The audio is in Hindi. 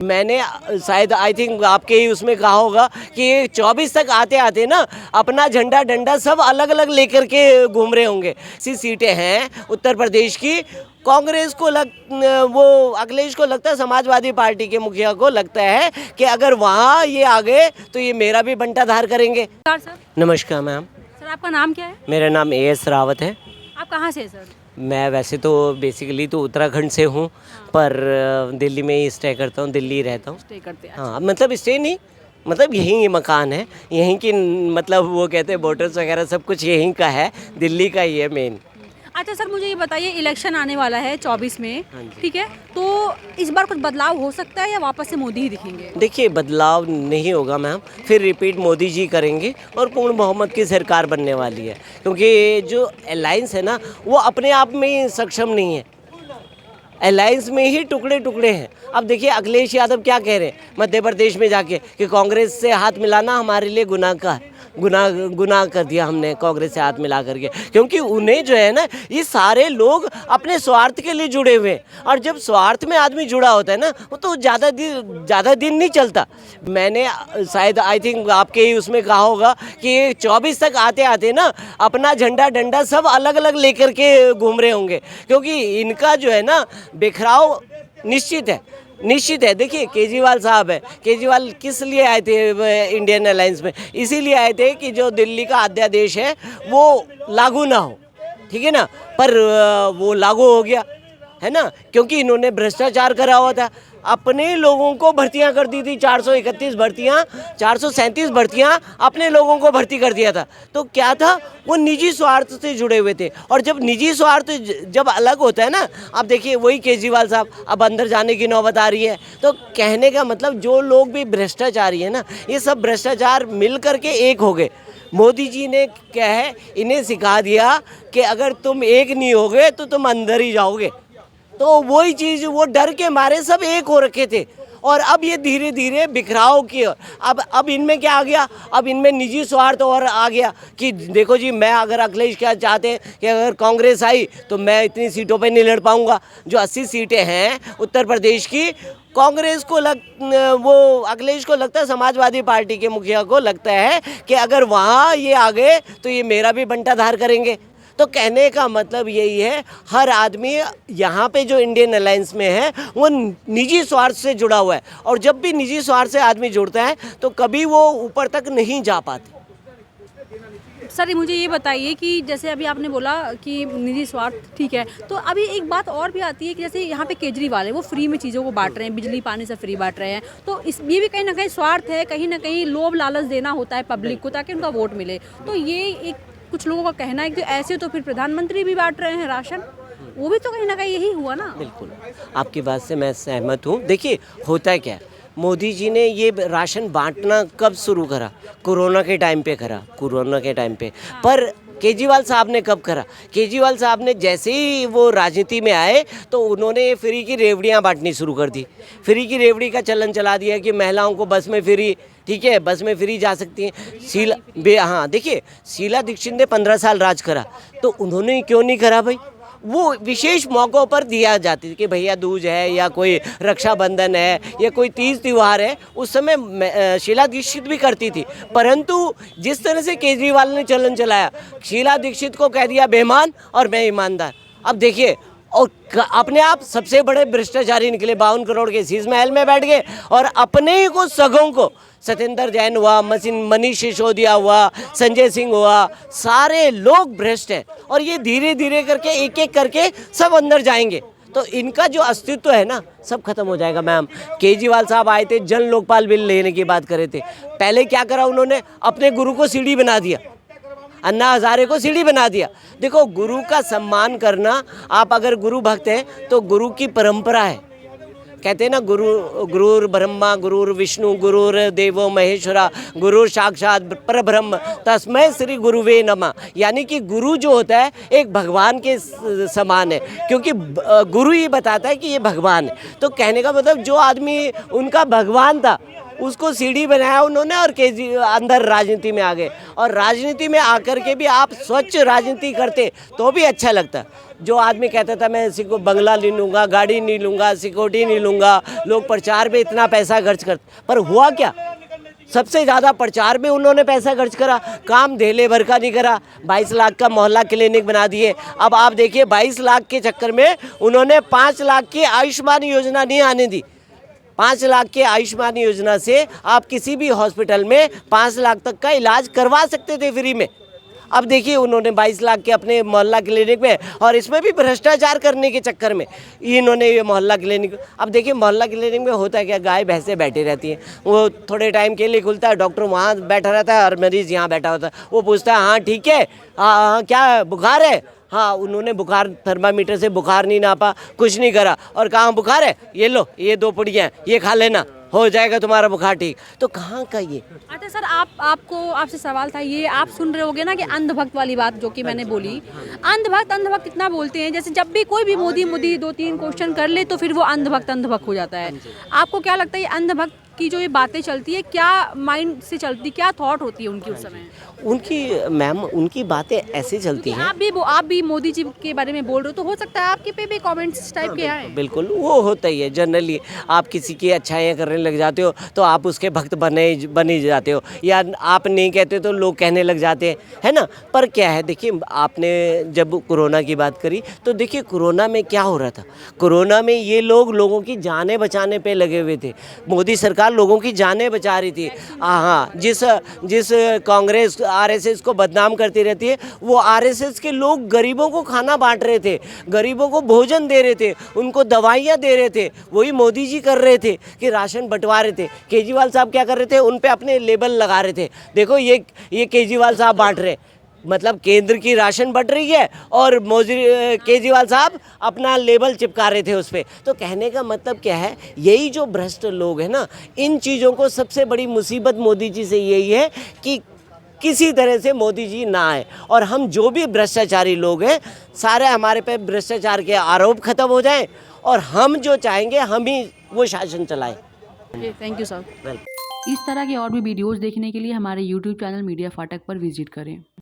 मैंने शायद आई थिंक आपके ही उसमें कहा होगा कि 24 तक आते आते ना अपना झंडा डंडा सब अलग अलग लेकर के घूम रहे होंगे। सीटें हैं उत्तर प्रदेश की, कांग्रेस को वो अखिलेश को लगता है, समाजवादी पार्टी के मुखिया को लगता है कि अगर वहाँ ये आ गए तो ये मेरा भी बंटाधार करेंगे। सर नमस्कार मैम। सर आपका नाम क्या है? मेरा नाम AS रावत है। आप कहाँ से हैं सर? मैं वैसे तो बेसिकली तो उत्तराखंड से हूँ, पर दिल्ली में ही स्टे करता हूँ, दिल्ली रहता हूँ। स्टे करते हैं? हाँ, मतलब स्टे नहीं, मतलब यहीं मकान है, यहीं की, मतलब वो कहते हैं वोटर्स वगैरह सब कुछ यहीं का है, दिल्ली का ही है मेन। अच्छा सर, मुझे ये बताइए, इलेक्शन आने वाला है 24 में, हाँ जी। ठीक है, तो इस बार कुछ बदलाव हो सकता है या वापस से मोदी ही दिखेंगे? देखिए, बदलाव नहीं होगा मैम, फिर रिपीट मोदी जी करेंगे और पूर्ण बहुमत की सरकार बनने वाली है, क्योंकि जो अलायंस है ना वो अपने आप में ही सक्षम नहीं है, अलायंस में ही टुकड़े टुकड़े हैं। अब देखिए अखिलेश यादव क्या कह रहे हैं मध्य प्रदेश में जाके कि कांग्रेस से हाथ मिलाना हमारे लिए गुनाह का है, गुनाह कर दिया हमने कांग्रेस से हाथ मिला करके, क्योंकि उन्हें जो है ना ये सारे लोग अपने स्वार्थ के लिए जुड़े हुए हैं, और जब स्वार्थ में आदमी जुड़ा होता है ना वो तो ज़्यादा दिन नहीं चलता। मैंने शायद आई थिंक आपके ही उसमें कहा होगा कि 24 तक आते आते ना अपना झंडा डंडा सब अलग अलग लेकर के घूम रहे होंगे, क्योंकि इनका जो है ना बिखराव निश्चित है। देखिए केजरीवाल साहब है, केजरीवाल किस लिए आए थे इंडियन अलायंस में? इसीलिए आए थे कि जो दिल्ली का अध्यादेश है वो लागू ना हो, ठीक है ना, पर वो लागू हो गया है ना, क्योंकि इन्होंने भ्रष्टाचार करा हुआ था, अपने लोगों को भर्तियां कर दी थी, 431 भर्तियां, 437 भर्तियां अपने लोगों को भर्ती कर दिया था। तो क्या था, वो निजी स्वार्थ से जुड़े हुए थे, और जब निजी स्वार्थ जब अलग होता है ना, अब देखिए वही केजरीवाल साहब अब अंदर जाने की नौबत आ रही है। तो कहने का मतलब जो लोग भी भ्रष्टाचारी है ना, ये सब भ्रष्टाचार मिल करके एक हो गए। मोदी जी ने क्या है इन्हें सिखा दिया कि अगर तुम एक नहीं होगे तो तुम अंदर ही जाओगे। तो वही चीज़, वो डर के मारे सब एक हो रखे थे, और अब ये धीरे धीरे बिखराव की ओर, अब इनमें क्या आ गया, अब इनमें निजी स्वार्थ और आ गया कि देखो जी, मैं अगर अखिलेश क्या चाहते हैं कि अगर कांग्रेस आई तो मैं इतनी सीटों पे नहीं लड़ पाऊंगा। जो 80 सीटें हैं उत्तर प्रदेश की, कांग्रेस को वो अखिलेश को लगता है, समाजवादी पार्टी के मुखिया को लगता है कि अगर वहाँ ये आ गए तो ये मेरा भी बंटाधार करेंगे। तो कहने का मतलब यही है, हर आदमी यहाँ पे जो इंडियन अलायंस में है वो निजी स्वार्थ से जुड़ा हुआ है, और जब भी निजी स्वार्थ से आदमी जुड़ता है तो कभी वो ऊपर तक नहीं जा पाते। सर मुझे ये बताइए कि जैसे अभी आपने बोला कि निजी स्वार्थ, ठीक है, तो अभी एक बात और भी आती है कि जैसे यहाँ पे केजरीवाल है, वो फ्री में चीज़ों को बांट रहे हैं, बिजली पानी से फ्री बांट रहे हैं, तो ये भी कहीं ना कहीं स्वार्थ है, कहीं ना कहीं लोभ लालच देना होता है पब्लिक को ताकि उनका वोट मिले। तो ये एक कुछ लोगों का कहना है कि ऐसे तो फिर प्रधानमंत्री भी बांट रहे हैं राशन, वो भी तो कहीं ना कहीं यही हुआ ना। बिल्कुल, आपकी बात से मैं सहमत हूँ। देखिए होता है क्या, मोदी जी ने ये राशन बांटना कब शुरू करा? कोरोना के टाइम पे करा, कोरोना के टाइम पे। पर केजरीवाल साहब ने कब करा? केजरीवाल साहब ने जैसे ही वो राजनीति में आए तो उन्होंने फ्री की रेवड़ियाँ बांटनी शुरू कर दी, फ्री की रेवड़ी का चलन चला दिया कि महिलाओं को बस में फ्री, ठीक है, बस में फ्री जा सकती हैं। हाँ देखिए, शीला दीक्षित ने 15 साल राज करा, तो उन्होंने क्यों नहीं करा भाई? वो विशेष मौक़ों पर दिया जाती थी कि भैया दूज है या कोई रक्षाबंधन है या कोई तीज त्यौहार है, उस समय शीला दीक्षित भी करती थी। परंतु जिस तरह से केजरीवाल ने चलन चलाया, शीला दीक्षित को कह दिया बेईमान और मैं ईमानदार। अब देखिए, और अपने आप सबसे बड़े भ्रष्टाचारी निकले, 52 करोड़ के शीश महल में बैठ गए, और अपने ही को सगों को, सत्येंद्र जैन हुआ, मनीष सिसोदिया हुआ, संजय सिंह हुआ, सारे लोग भ्रष्ट हैं, और ये धीरे धीरे करके एक एक करके सब अंदर जाएंगे, तो इनका जो अस्तित्व है ना सब खत्म हो जाएगा। मैम केजरीवाल साहब आए थे, जन लोकपाल बिल लेने की बात कर रहे थे, पहले क्या करा उन्होंने? अपने गुरु को सीढ़ी बना दिया, अन्ना हजारे को सीढ़ी बना दिया। देखो, गुरु का सम्मान करना, आप अगर गुरु भक्त हैं तो गुरु की परंपरा है, कहते हैं ना, गुरुर ब्रह्मा गुरुर विष्णु गुरुर देवो महेश्वरा गुरु साक्षात परब्रह्म तस्मै श्री गुरुवे नमः। यानी कि गुरु जो होता है एक भगवान के समान है, क्योंकि गुरु ही बताता है कि ये भगवान है। तो कहने का मतलब जो आदमी उनका भगवान था उसको सीढ़ी बनाया उन्होंने और अंदर राजनीति में आ गए। और राजनीति में आकर के भी आप स्वच्छ राजनीति करते तो भी अच्छा लगता। जो आदमी कहता था मैं इसी को बंगला नहीं लूँगा, गाड़ी नहीं लूँगा, सिक्योरिटी नहीं लूँगा, लोग प्रचार में इतना पैसा खर्च करते, पर हुआ क्या? सबसे ज़्यादा प्रचार में उन्होंने पैसा खर्च करा, काम धेले भर का नहीं करा। 22 लाख का मोहल्ला क्लिनिक बना दिए। अब आप देखिए 22 लाख के चक्कर में उन्होंने 5 लाख की आयुष्मान योजना नहीं आने दी। 5 लाख के आयुष्मान योजना से आप किसी भी हॉस्पिटल में 5 लाख तक का इलाज करवा सकते थे फ्री में। अब देखिए उन्होंने 22 लाख के अपने मोहल्ला क्लिनिक में, और इसमें भी भ्रष्टाचार करने के चक्कर में इन्होंने ये मोहल्ला क्लिनिक। अब देखिए मोहल्ला क्लिनिक में होता है क्या, गाय भैंसें बैठी रहती हैं, वो थोड़े टाइम के लिए खुलता है, डॉक्टर वहाँ बैठा रहता है और मरीज़ यहाँ बैठा होता है। वो पूछता है हाँ ठीक है, हाँ क्या बुखार है, हाँ उन्होंने बुखार थर्मामीटर से बुखार नहीं नापा, कुछ नहीं करा, और कहाँ बुखार है, ये लो ये 2 पुड़ियाँ ये खा लेना, हो जाएगा तुम्हारा बुखार ठीक। तो कहाँ का ये? अच्छा सर, आपसे सवाल था ये, आप सुन रहे होगे ना कि अंधभक्त वाली बात जो कि मैंने बोली। अंधभक्त कितना बोलते हैं, जैसे जब भी कोई भी मोदी 2-3 क्वेश्चन कर ले तो फिर वो अंधभक्त हो जाता है। आपको क्या लगता है ये अंधभक्त की जो ये बातें चलती है, क्या माइंड से चलती, क्या थॉट होती है उनकी उस समय? उनकी मैम उनकी बातें ऐसे चलती हैं। आप भी मोदी जी के बारे में बोल रहे हो तो हो सकता है आपके पे भी कमेंट्स टाइप के आए। बिल्कुल वो होता ही है जनरली। आप किसी की अच्छाइयाँ करने लग जाते हो तो आप उसके भक्त बने जाते हो, या आप नहीं कहते तो लोग कहने लग जाते हैं, है ना। पर क्या है देखिए, आपने जब कोरोना की बात करी तो देखिए कोरोना में क्या हो रहा था। कोरोना में ये लोगों की जानें बचाने पे लगे हुए थे। मोदी सरकार लोगों की जानें बचा रही थी। हाँ, जिस कांग्रेस आरएसएस को बदनाम करती रहती है, वो आरएसएस के लोग गरीबों को खाना बांट रहे थे, गरीबों को भोजन दे रहे थे, उनको दवाइयाँ दे रहे थे। वही मोदी जी कर रहे थे कि राशन बंटवा रहे थे। केजरीवाल साहब क्या कर रहे थे, उन पे अपने लेबल लगा रहे थे, देखो ये केजरीवाल साहब बांट रहे। मतलब केंद्र की राशन बट रही है और केजरीवाल साहब अपना लेबल चिपका रहे थे उस पर। तो कहने का मतलब क्या है, यही जो भ्रष्ट लोग हैं ना, इन चीज़ों को सबसे बड़ी मुसीबत मोदी जी से यही है कि किसी तरह से मोदी जी ना आए, और हम जो भी भ्रष्टाचारी लोग हैं सारे हमारे पे भ्रष्टाचार के आरोप खत्म हो जाएं, और हम जो चाहेंगे हम ही वो शासन चलाएं। Thank you sir. वेलकम। इस तरह के और भी वीडियोस देखने के लिए हमारे YouTube चैनल मीडिया फाटक पर विजिट करें।